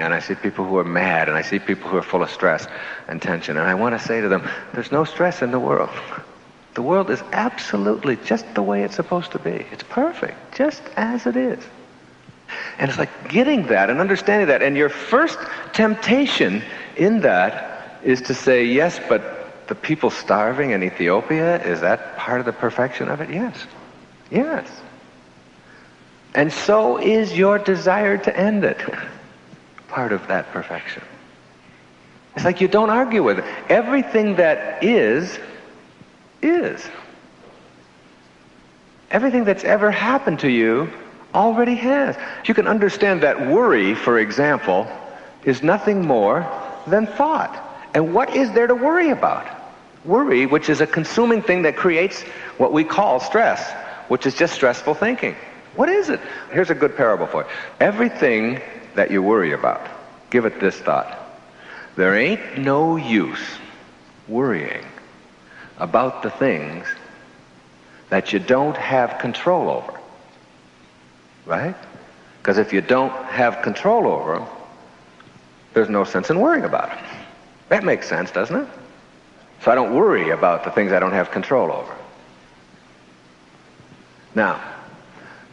And I see people who are mad, and I see people who are full of stress and tension. And I want to say to them, there's no stress in the world. The world is absolutely just the way it's supposed to be. It's perfect, just as it is. And it's like getting that and understanding that. And your first temptation in that is to say, yes, but the people starving in Ethiopia, is that part of the perfection of it? Yes. Yes. And so is your desire to end it part of that perfection. It's like you don't argue with it. Everything that is. Everything that's ever happened to you already has. You can understand that worry, for example, is nothing more than thought. And what is there to worry about? Worry, which is a consuming thing that creates what we call stress, which is just stressful thinking. What is it? Here's a good parable for you. Everything that you worry about, give it this thought. There ain't no use worrying about the things that you don't have control over. Right? Because if you don't have control over them, there's no sense in worrying about them. That makes sense, doesn't it? So I don't worry about the things I don't have control over. Now,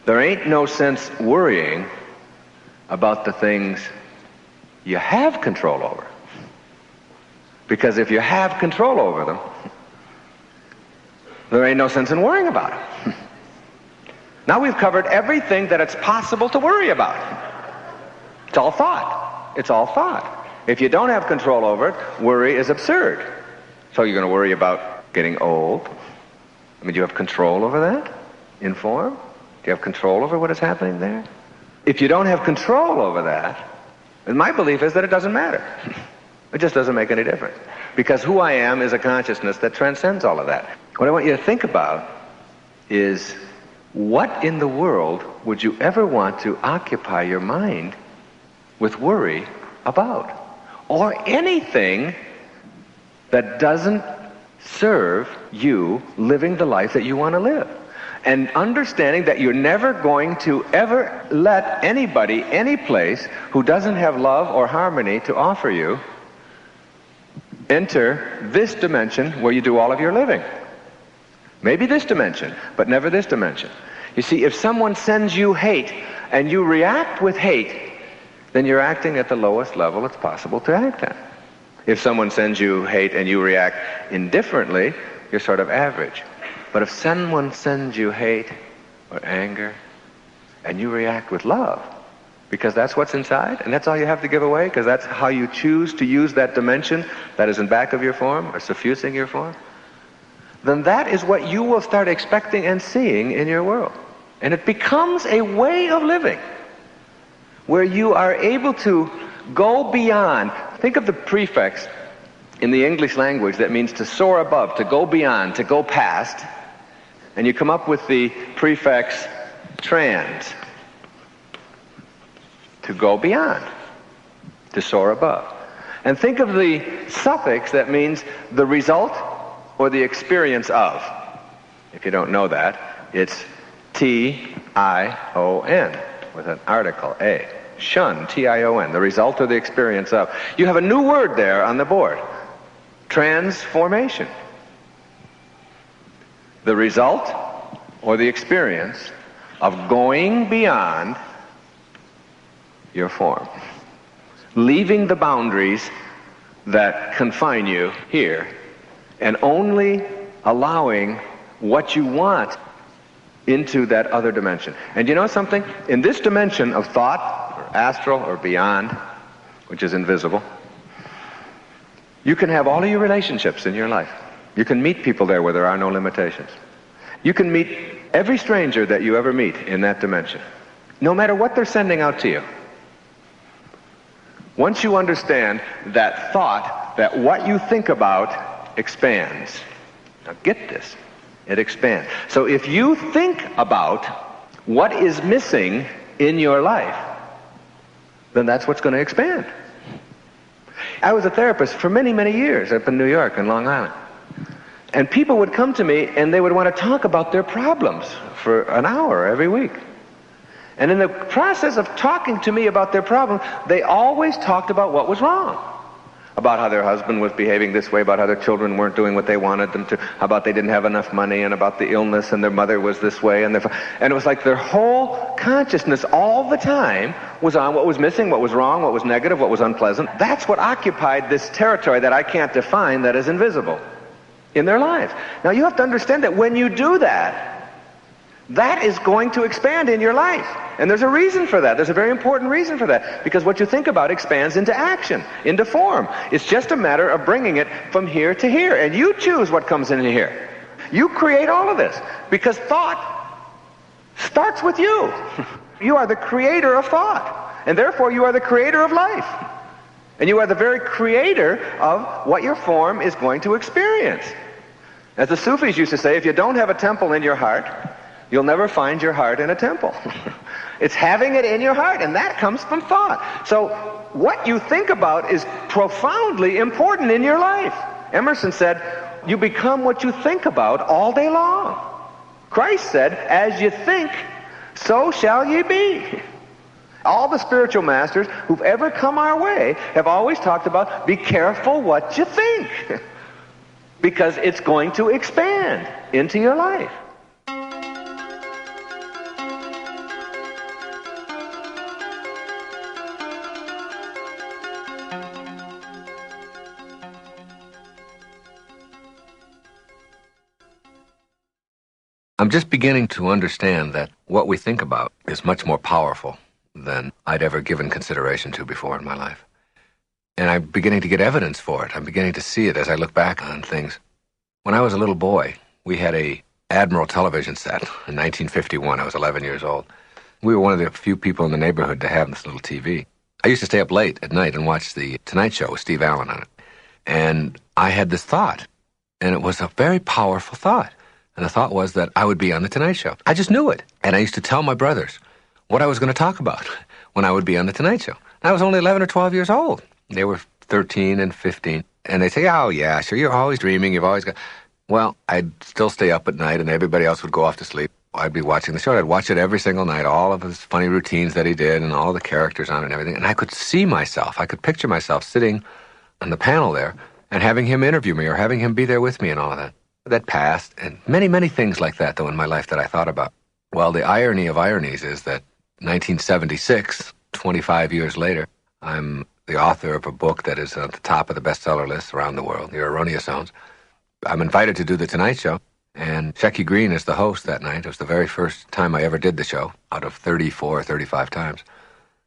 there ain't no sense worrying about the things you have control over. Because if you have control over them, there ain't no sense in worrying about them. Now we've covered everything that it's possible to worry about. It's all thought. It's all thought. If you don't have control over it, worry is absurd. So you're going to worry about getting old. I mean, do you have control over that? In form? Do you have control over what is happening there? If you don't have control over that, then my belief is that it doesn't matter. It just doesn't make any difference. Because who I am is a consciousness that transcends all of that. What I want you to think about is, what in the world would you ever want to occupy your mind with worry about? Or anything that doesn't serve you living the life that you want to live. And understanding that you're never going to ever let anybody, any place, who doesn't have love or harmony to offer you, enter this dimension where you do all of your living. Maybe this dimension, but never this dimension. You see, if someone sends you hate and you react with hate, then you're acting at the lowest level it's possible to act at. If someone sends you hate and you react indifferently, you're sort of average. But if someone sends you hate or anger and you react with love, because that's what's inside and that's all you have to give away, because that's how you choose to use that dimension that is in back of your form or suffusing your form, then that is what you will start expecting and seeing in your world. And it becomes a way of living where you are able to go beyond. Think of the prefix in the English language that means to soar above, to go beyond, to go past. And you come up with the prefix trans, to go beyond, to soar above. And think of the suffix that means the result or the experience of. If you don't know that, it's T-I-O-N with an article, A. Shun, T-I-O-N, the result or the experience of. You have a new word there on the board. Transformation. The result or the experience of going beyond your form. Leaving the boundaries that confine you here and only allowing what you want into that other dimension. And you know something? In this dimension of thought, or astral, or beyond, which is invisible, you can have all of your relationships in your life. You can meet people there where there are no limitations. You can meet every stranger that you ever meet in that dimension, no matter what they're sending out to you. Once you understand that thought, that what you think about expands. Now get this, it expands. So if you think about what is missing in your life, then that's what's going to expand. I was a therapist for many, many years up in New York and Long Island. And people would come to me and they would want to talk about their problems for an hour every week. And in the process of talking to me about their problem, they always talked about what was wrong. About how their husband was behaving this way, about how their children weren't doing what they wanted them to, about they didn't have enough money, and about the illness, and their mother was this way, and it was like their whole consciousness all the time was on what was missing, what was wrong, what was negative, what was unpleasant. That's what occupied this territory that I can't define, that is invisible in their lives. Now you have to understand that when you do that, that is going to expand in your life. And there's a reason for that. There's a very important reason for that. Because what you think about expands into action, into form. It's just a matter of bringing it from here to here. And you choose what comes in here. You create all of this. Because thought starts with you. You are the creator of thought. And therefore you are the creator of life. And you are the very creator of what your form is going to experience. As the Sufis used to say, if you don't have a temple in your heart, you'll never find your heart in a temple. It's having it in your heart, and that comes from thought. So what you think about is profoundly important in your life. Emerson said, you become what you think about all day long. Christ said, as you think, so shall ye be. All the spiritual masters who've ever come our way have always talked about, be careful what you think, because it's going to expand into your life. I'm just beginning to understand that what we think about is much more powerful than I'd ever given consideration to before in my life. And I'm beginning to get evidence for it. I'm beginning to see it as I look back on things. When I was a little boy, we had a Admiral television set in 1951. I was 11 years old. We were one of the few people in the neighborhood to have this little TV. I used to stay up late at night and watch the Tonight Show with Steve Allen on it. And I had this thought, and it was a very powerful thought. And the thought was that I would be on The Tonight Show. I just knew it. And I used to tell my brothers what I was going to talk about when I would be on The Tonight Show. And I was only 11 or 12 years old. They were 13 and 15. And they'd say, oh, yeah, sure, you're always dreaming. You've always got... Well, I'd still stay up at night, and everybody else would go off to sleep. I'd be watching the show. I'd watch it every single night, all of his funny routines that he did and all the characters on it and everything. And I could see myself. I could picture myself sitting on the panel there and having him interview me or having him be there with me and all of that. That passed, and many, many things like that, though, in my life that I thought about. Well, the irony of ironies is that 1976, 25 years later, I'm the author of a book that is at the top of the bestseller list around the world, The Erroneous Zones. I'm invited to do The Tonight Show, and Shecky Greene is the host that night. It was the very first time I ever did the show, out of 34 or 35 times.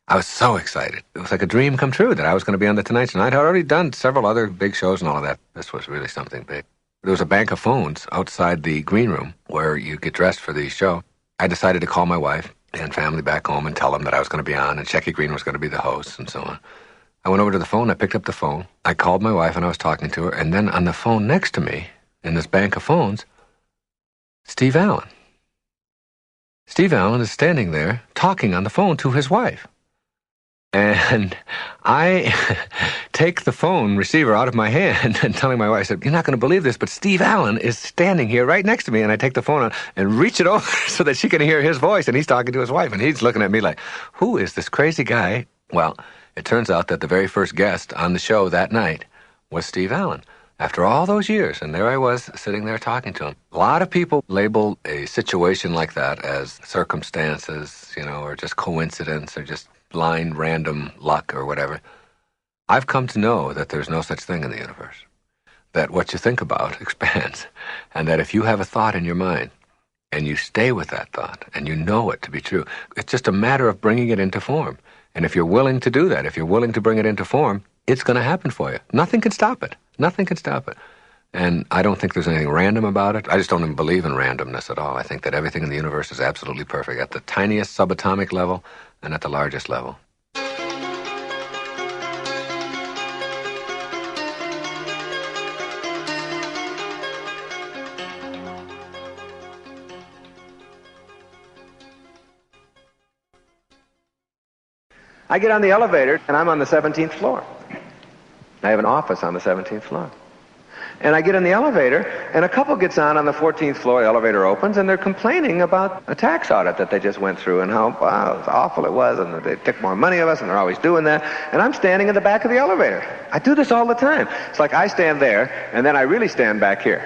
I was so excited. It was like a dream come true that I was going to be on The Tonight Show. And I'd already done several other big shows and all of that. This was really something big. There was a bank of phones outside the green room where you get dressed for the show. I decided to call my wife and family back home and tell them that I was going to be on and Shecky Greene was going to be the host and so on. I went over to the phone. I picked up the phone. I called my wife and I was talking to her. And then on the phone next to me, in this bank of phones, Steve Allen. Steve Allen is standing there talking on the phone to his wife. And I take the phone receiver out of my hand and telling my wife, I said, you're not going to believe this, but Steve Allen is standing here right next to me. And I take the phone out and reach it over so that she can hear his voice. And he's talking to his wife. And he's looking at me like, who is this crazy guy? Well, it turns out that the very first guest on the show that night was Steve Allen. After all those years, and there I was sitting there talking to him. A lot of people label a situation like that as circumstances, or just coincidence or just blind random luck or whatever. I've come to know that there's no such thing in the universe. That what you think about expands. And that if you have a thought in your mind and you stay with that thought and you know it to be true, it's just a matter of bringing it into form. And if you're willing to do that, if you're willing to bring it into form, it's going to happen for you. Nothing can stop it. Nothing can stop it. And I don't think there's anything random about it. I just don't even believe in randomness at all. I think that everything in the universe is absolutely perfect at the tiniest subatomic level and at the largest level. I get on the elevator, and I'm on the 17th floor. I have an office on the 17th floor. And I get in the elevator, and a couple gets on the 14th floor, the elevator opens, and they're complaining about a tax audit that they just went through and how awful it was, and they took more money of us, and they're always doing that. And I'm standing in the back of the elevator. I do this all the time. It's like I stand there, and then I really stand back here.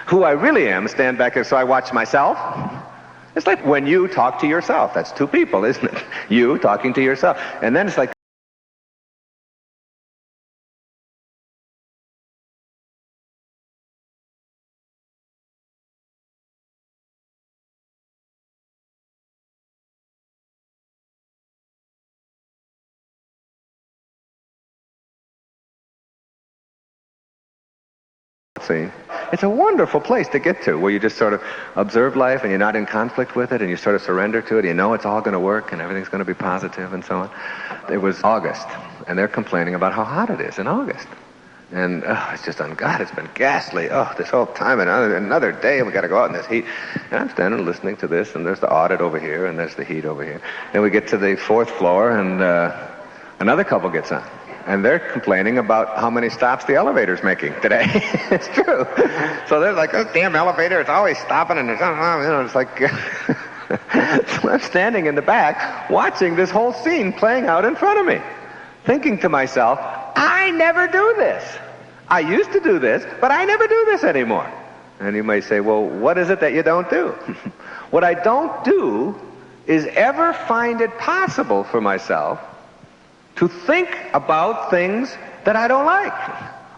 Who I really am, stand back here, so I watch myself. It's like when you talk to yourself. That's two people, isn't it? You talking to yourself. And then it's like, see, it's a wonderful place to get to, where you just sort of observe life and you're not in conflict with it, and you sort of surrender to it. You know it's all going to work and everything's going to be positive and so on. It was August, and they're complaining about how hot it is in August. And it's just God, it's been ghastly. This whole time, another day, and we got to go out in this heat. And I'm standing listening to this, and there's the audit over here, and there's the heat over here. And we get to the 4th floor, and another couple gets on. And they're complaining about how many stops the elevator's making today. It's true. So they're like, damn elevator, it's always stopping, and it's like... So I'm standing in the back watching this whole scene playing out in front of me, thinking to myself, I never do this. I used to do this, but I never do this anymore. And you may say, well, what is it that you don't do? What I don't do is ever find it possible for myself to think about things that I don't like,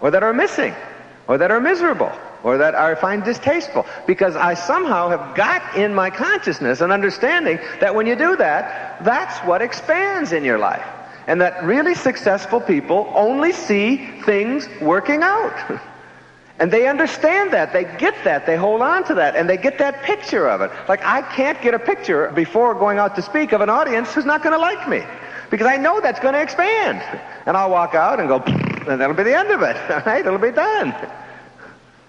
or that are missing, or that are miserable, or that I find distasteful, because I somehow have got in my consciousness an understanding that when you do that, that's what expands in your life. And that really successful people only see things working out. And they understand that, they get that, they hold on to that, and they get that picture of it. Like, I can't get a picture before going out to speak of an audience who's not going to like me, because I know that's going to expand. And I'll walk out and go, and that'll be the end of it, right? It'll be done.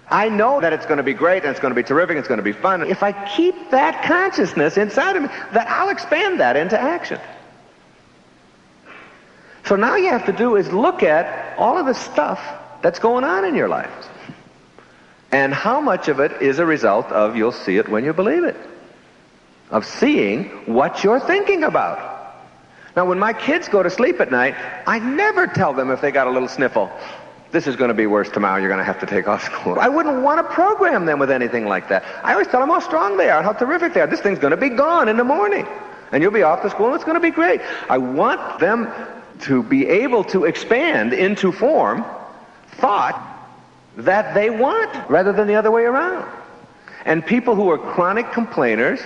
I know that it's going to be great, and it's going to be terrific, it's going to be fun. If I keep that consciousness inside of me, that I'll expand that into action. So now you have to do is look at all of the stuff that's going on in your life. And how much of it is a result of, you'll see it when you believe it, of seeing what you're thinking about. Now, when my kids go to sleep at night, I never tell them if they got a little sniffle, this is going to be worse tomorrow, you're going to have to take off school. I wouldn't want to program them with anything like that. I always tell them how strong they are, how terrific they are. This thing's going to be gone in the morning, and you'll be off to school, and it's going to be great. I want them to be able to expand into form thought that they want, rather than the other way around. And people who are chronic complainers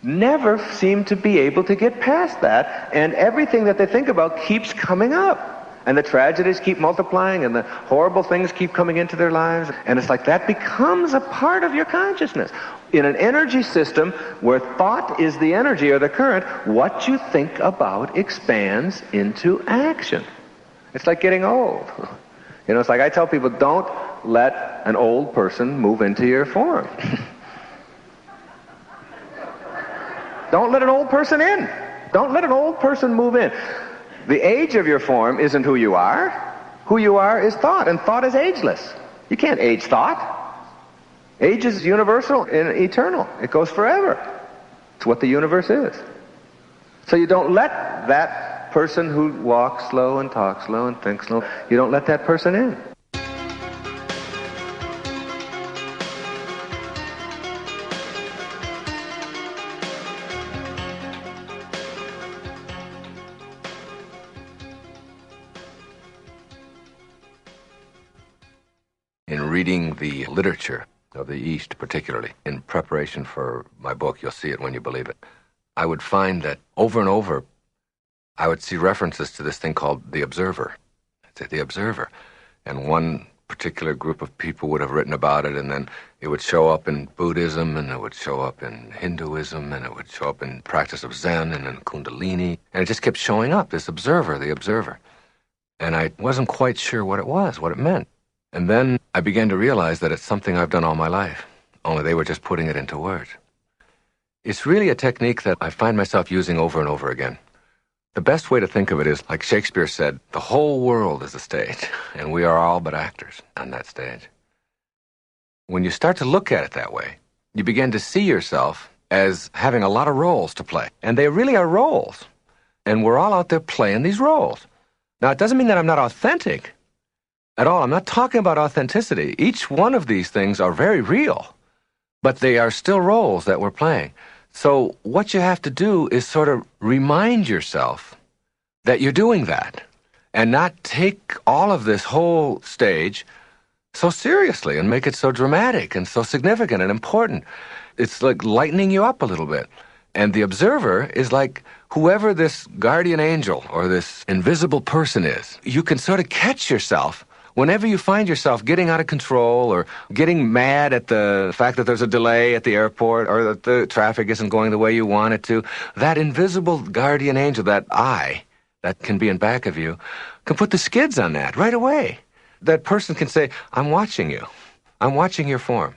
never seem to be able to get past that, and everything that they think about keeps coming up. And the tragedies keep multiplying, and the horrible things keep coming into their lives. And it's like that becomes a part of your consciousness. In an energy system where thought is the energy or the current, what you think about expands into action. It's like getting old. You know, it's like I tell people, don't let an old person move into your form. Don't let an old person in. Don't let an old person move in. The age of your form isn't who you are. Who you are is thought, and thought is ageless. You can't age thought. Age is universal and eternal. It goes forever. It's what the universe is. So you don't let that person who walks slow and talks slow and thinks slow, you don't let that person in. In reading the literature of the East, particularly, in preparation for my book, You'll See It When You Believe It, I would find that over and over, I would see references to this thing called the observer. I'd say the observer. And one particular group of people would have written about it, and then it would show up in Buddhism, and it would show up in Hinduism, and it would show up in practice of Zen and in Kundalini. And it just kept showing up, this observer, the observer. And I wasn't quite sure what it was, what it meant. And then I began to realize that it's something I've done all my life, only they were just putting it into words. It's really a technique that I find myself using over and over again. The best way to think of it is, like Shakespeare said, the whole world is a stage, and we are all but actors on that stage. When you start to look at it that way, you begin to see yourself as having a lot of roles to play. And they really are roles. And we're all out there playing these roles. Now, it doesn't mean that I'm not authentic at all. I'm not talking about authenticity. Each one of these things are very real, but they are still roles that we're playing. So what you have to do is sort of remind yourself that you're doing that and not take all of this whole stage so seriously and make it so dramatic and so significant and important. It's like lightening you up a little bit. And the observer is like whoever this guardian angel or this invisible person is. You can sort of catch yourself whenever you find yourself getting out of control or getting mad at the fact that there's a delay at the airport or that the traffic isn't going the way you want it to. That invisible guardian angel, that eye that can be in back of you, can put the skids on that right away. That person can say, I'm watching you. I'm watching your form.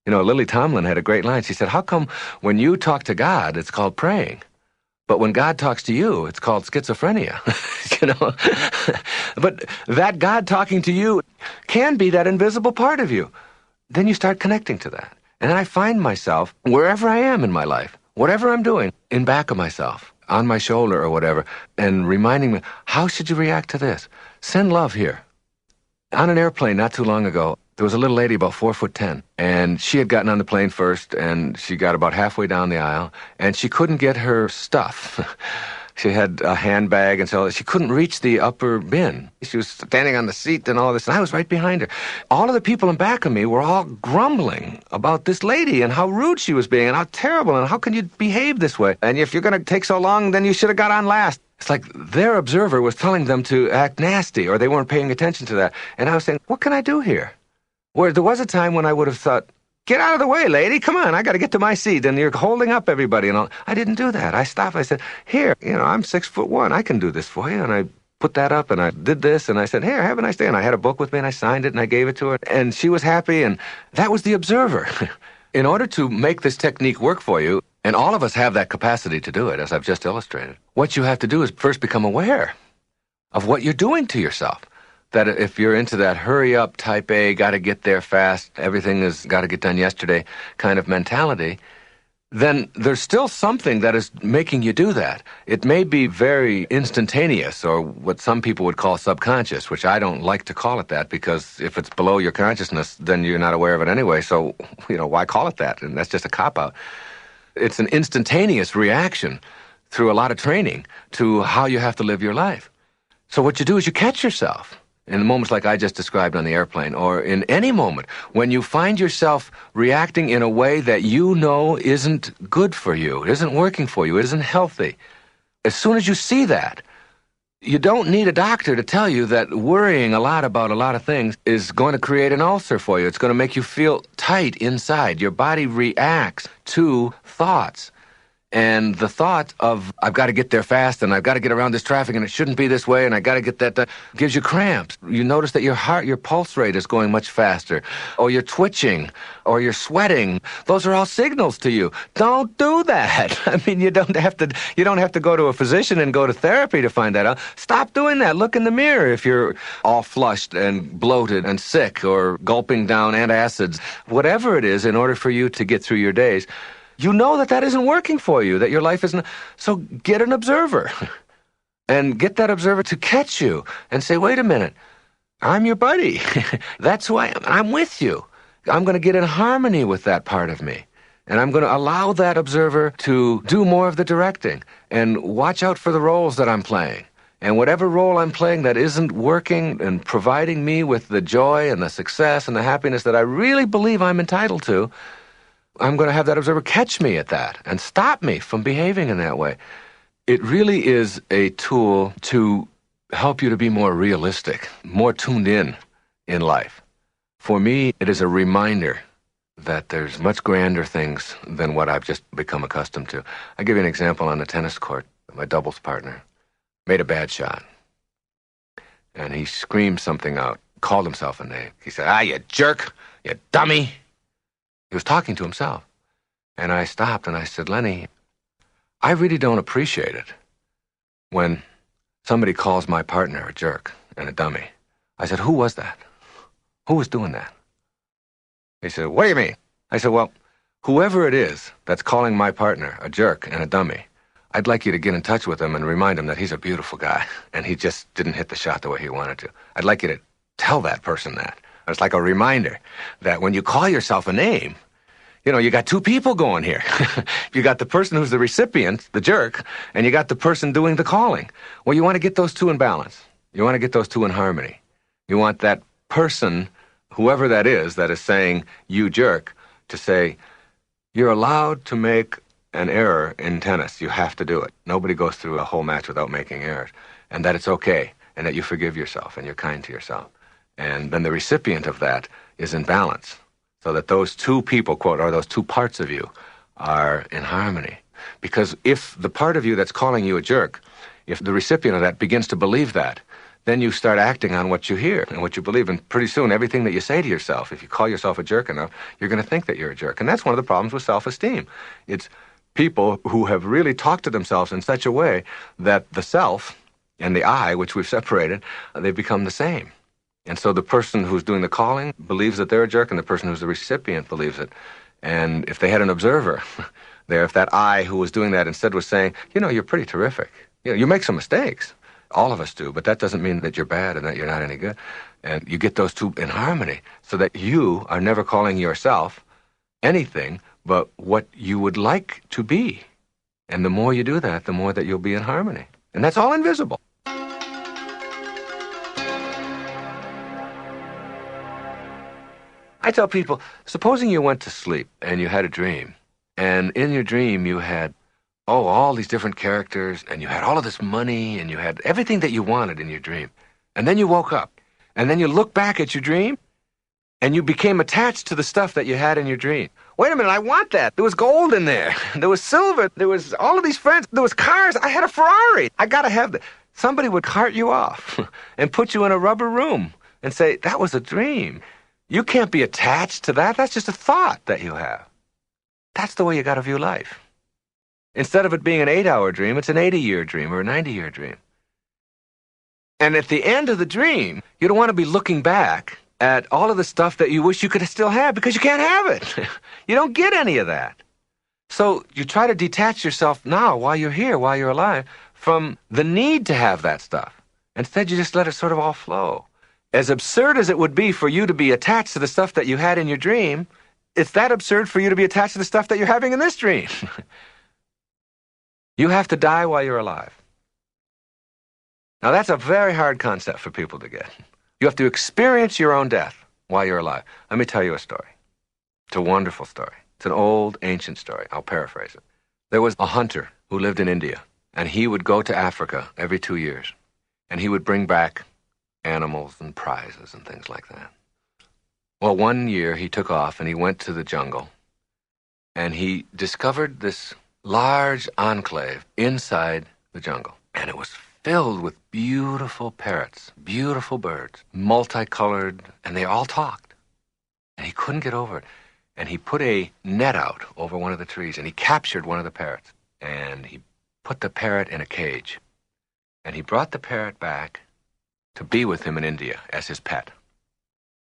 You know, Lily Tomlin had a great line. She said, how come when you talk to God, it's called praying? But when God talks to you, it's called schizophrenia, you know. But that God talking to you can be that invisible part of you. Then you start connecting to that. And I find myself, wherever I am in my life, whatever I'm doing, in back of myself, on my shoulder or whatever, and reminding me, how should you react to this? Send love here. On an airplane not too long ago, there was a little lady about 4'10", and she had gotten on the plane first, and she got about halfway down the aisle, and she couldn't get her stuff. She had a handbag, and so she couldn't reach the upper bin. She was standing on the seat and all this, and I was right behind her. All of the people in back of me were all grumbling about this lady and how rude she was being and how terrible and how can you behave this way? And if you're going to take so long, then you should have got on last. It's like their observer was telling them to act nasty, or they weren't paying attention to that. And I was saying, what can I do here? Where there was a time when I would have thought, get out of the way, lady, come on, I got to get to my seat, and you're holding up everybody and all. I didn't do that. I stopped, I said, here, I'm 6'1", I can do this for you, and I put that up, and I did this, and I said, here, have a nice day, and I had a book with me, and I signed it, and I gave it to her, and she was happy, and that was the observer. In order to make this technique work for you, and all of us have that capacity to do it, as I've just illustrated, what you have to do is first become aware of what you're doing to yourself. That if you're into that hurry-up, type A, got to get there fast, everything has got to get done yesterday kind of mentality, then there's still something that is making you do that. It may be very instantaneous, or what some people would call subconscious, which I don't like to call it that, because if it's below your consciousness, then you're not aware of it anyway, so, why call it that? And that's just a cop-out. It's an instantaneous reaction through a lot of training to how you have to live your life. So what you do is you catch yourself. In moments like I just described on the airplane, or in any moment, when you find yourself reacting in a way that you know isn't good for you, it isn't working for you, it isn't healthy, as soon as you see that, you don't need a doctor to tell you that worrying a lot about a lot of things is going to create an ulcer for you. It's going to make you feel tight inside. Your body reacts to thoughts. And the thought of, I've got to get there fast, and I've got to get around this traffic, and it shouldn't be this way, and I got to get that, gives you cramps. You notice that your heart, your pulse rate is going much faster, or you're twitching, or you're sweating. Those are all signals to you. Don't do that. I mean, you don't have to go to a physician and go to therapy to find that out. Stop doing that. Look in the mirror if you're all flushed and bloated and sick, or gulping down antacids, whatever it is, in order for you to get through your days. You know that isn't working for you, that your life isn't. So get an observer and get that observer to catch you and say, wait a minute, I'm your buddy. That's who I am. I'm with you. I'm going to get in harmony with that part of me. And I'm going to allow that observer to do more of the directing and watch out for the roles that I'm playing. And whatever role I'm playing that isn't working and providing me with the joy and the success and the happiness that I really believe I'm entitled to, I'm going to have that observer catch me at that and stop me from behaving in that way. It really is a tool to help you to be more realistic, more tuned in life. For me, it is a reminder that there's much grander things than what I've just become accustomed to. I'll give you an example on the tennis court. My doubles partner made a bad shot, and he screamed something out, called himself a name. He said, you jerk, you dummy. He was talking to himself. And I stopped and I said, Lenny, I really don't appreciate it when somebody calls my partner a jerk and a dummy. I said, who was that? Who was doing that? He said, what do you mean? I said, well, whoever it is that's calling my partner a jerk and a dummy, I'd like you to get in touch with him and remind him that he's a beautiful guy and he just didn't hit the shot the way he wanted to. I'd like you to tell that person that. It's like a reminder that when you call yourself a name, you know, you got two people going here. You got the person who's the recipient, the jerk, and you got the person doing the calling. Well, you want to get those two in balance. You want to get those two in harmony. You want that person, whoever that is saying, you jerk, to say, you're allowed to make an error in tennis. You have to do it. Nobody goes through a whole match without making errors. And that it's okay, and that you forgive yourself, and you're kind to yourself. And then the recipient of that is in balance, so that those two people, quote, or those two parts of you are in harmony. Because if the part of you that's calling you a jerk, if the recipient of that begins to believe that, then you start acting on what you hear and what you believe. And pretty soon, everything that you say to yourself, if you call yourself a jerk enough, you're going to think that you're a jerk. And that's one of the problems with self-esteem. It's people who have really talked to themselves in such a way that the self and the I, which we've separated, they become the same. And so the person who's doing the calling believes that they're a jerk, and the person who's the recipient believes it. And if they had an observer there, if that I who was doing that instead was saying, you know, you're pretty terrific. You know, you make some mistakes. All of us do, but that doesn't mean that you're bad and that you're not any good. And you get those two in harmony so that you are never calling yourself anything but what you would like to be. And the more you do that, the more that you'll be in harmony. And that's all invisible. I tell people, supposing you went to sleep and you had a dream, and in your dream you had, all these different characters, and you had all of this money, and you had everything that you wanted in your dream. And then you woke up, and then you look back at your dream, and you became attached to the stuff that you had in your dream. Wait a minute, I want that. There was gold in there. There was silver. There was all of these friends. There was cars. I had a Ferrari. I got to have that. Somebody would cart you off and put you in a rubber room and say, that was a dream. You can't be attached to that. That's just a thought that you have. That's the way you got to view life. Instead of it being an 8-hour dream, it's an 80-year dream or a 90-year dream. And at the end of the dream, you don't want to be looking back at all of the stuff that you wish you could still have because you can't have it. You don't get any of that. So you try to detach yourself now while you're here, while you're alive, from the need to have that stuff. Instead, you just let it sort of all flow. As absurd as it would be for you to be attached to the stuff that you had in your dream, it's that absurd for you to be attached to the stuff that you're having in this dream. You have to die while you're alive. Now, that's a very hard concept for people to get. You have to experience your own death while you're alive. Let me tell you a story. It's a wonderful story. It's an old, ancient story. I'll paraphrase it. There was a hunter who lived in India, and he would go to Africa every 2 years, and he would bring back animals and prizes and things like that. Well, one year he took off, and he went to the jungle, and he discovered this large enclave inside the jungle, and it was filled with beautiful parrots, beautiful birds, multicolored, and they all talked. And he couldn't get over it. And he put a net out over one of the trees, and he captured one of the parrots. And he put the parrot in a cage. And he brought the parrot back to be with him in India as his pet.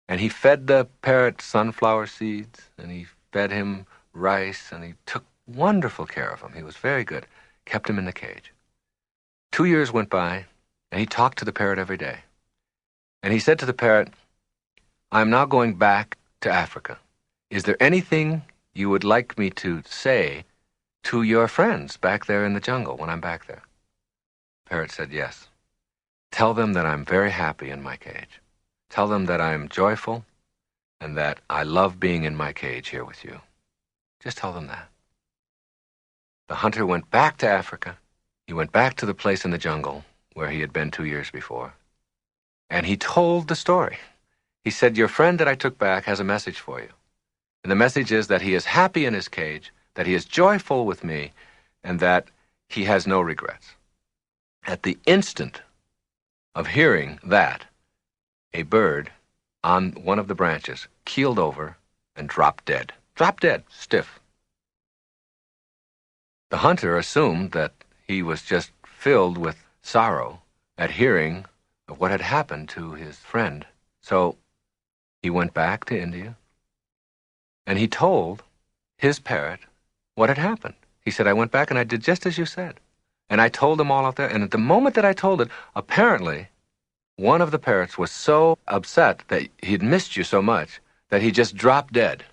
And he fed the parrot sunflower seeds, and he fed him rice, and he took wonderful care of him. He was very good. Kept him in the cage. 2 years went by, and he talked to the parrot every day. And he said to the parrot, I'm now going back to Africa. Is there anything you would like me to say to your friends back there in the jungle when I'm back there? The parrot said, yes. Tell them that I'm very happy in my cage. Tell them that I'm joyful and that I love being in my cage here with you. Just tell them that. The hunter went back to Africa. He went back to the place in the jungle where he had been 2 years before. And he told the story. He said, your friend that I took back has a message for you. And the message is that he is happy in his cage, that he is joyful with me, and that he has no regrets. At the instant of hearing that, a bird on one of the branches keeled over and dropped dead. Dropped dead, stiff. The hunter assumed that he was just filled with sorrow at hearing of what had happened to his friend. So he went back to India, and he told his parrot what had happened. He said, I went back and I did just as you said. And I told them all out there, and at the moment that I told it, apparently one of the parrots was so upset that he'd missed you so much that he just dropped dead.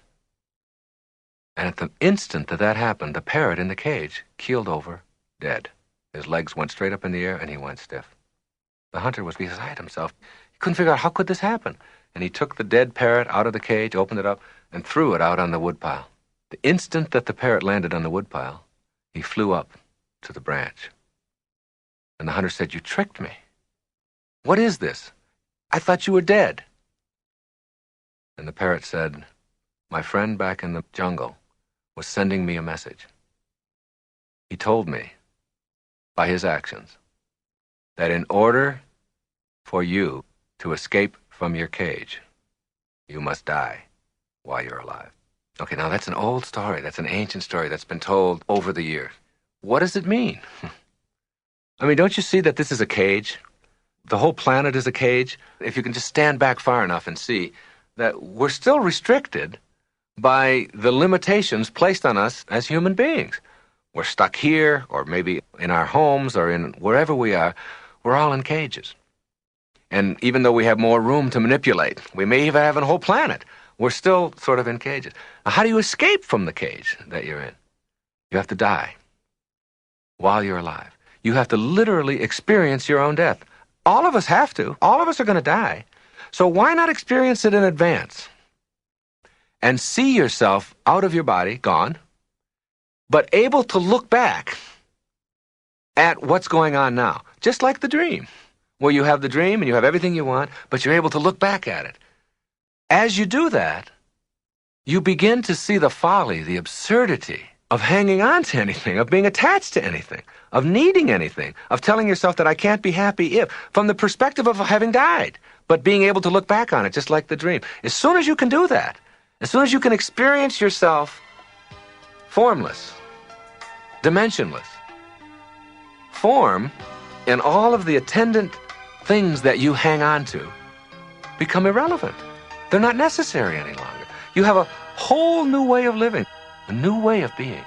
And at the instant that that happened, the parrot in the cage keeled over, dead. His legs went straight up in the air, and he went stiff. The hunter was beside himself. He couldn't figure out how could this happen. And he took the dead parrot out of the cage, opened it up, and threw it out on the woodpile. The instant that the parrot landed on the woodpile, he flew up to the branch. And the hunter said, you tricked me. What is this? I thought you were dead. And the parrot said, my friend back in the jungle was sending me a message. He told me, by his actions, that in order for you to escape from your cage, you must die while you're alive. Okay, now that's an old story. That's an ancient story that's been told over the years. What does it mean? I mean, don't you see that this is a cage? The whole planet is a cage. If you can just stand back far enough and see that we're still restricted by the limitations placed on us as human beings. We're stuck here, or maybe in our homes, or in wherever we are. We're all in cages. And even though we have more room to manipulate, we may even have a whole planet, we're still sort of in cages. Now, how do you escape from the cage that you're in? You have to die while you're alive. You have to literally experience your own death. All of us have to. All of us are going to die. So why not experience it in advance? And see yourself out of your body, gone, but able to look back at what's going on now. Just like the dream, where you have the dream and you have everything you want, but you're able to look back at it. As you do that, you begin to see the folly, the absurdity of hanging on to anything, of being attached to anything, of needing anything, of telling yourself that I can't be happy if, from the perspective of having died, but being able to look back on it just like the dream. As soon as you can do that, as soon as you can experience yourself formless, dimensionless, form and all of the attendant things that you hang on to become irrelevant. They're not necessary any longer. You have a whole new way of living, a new way of being.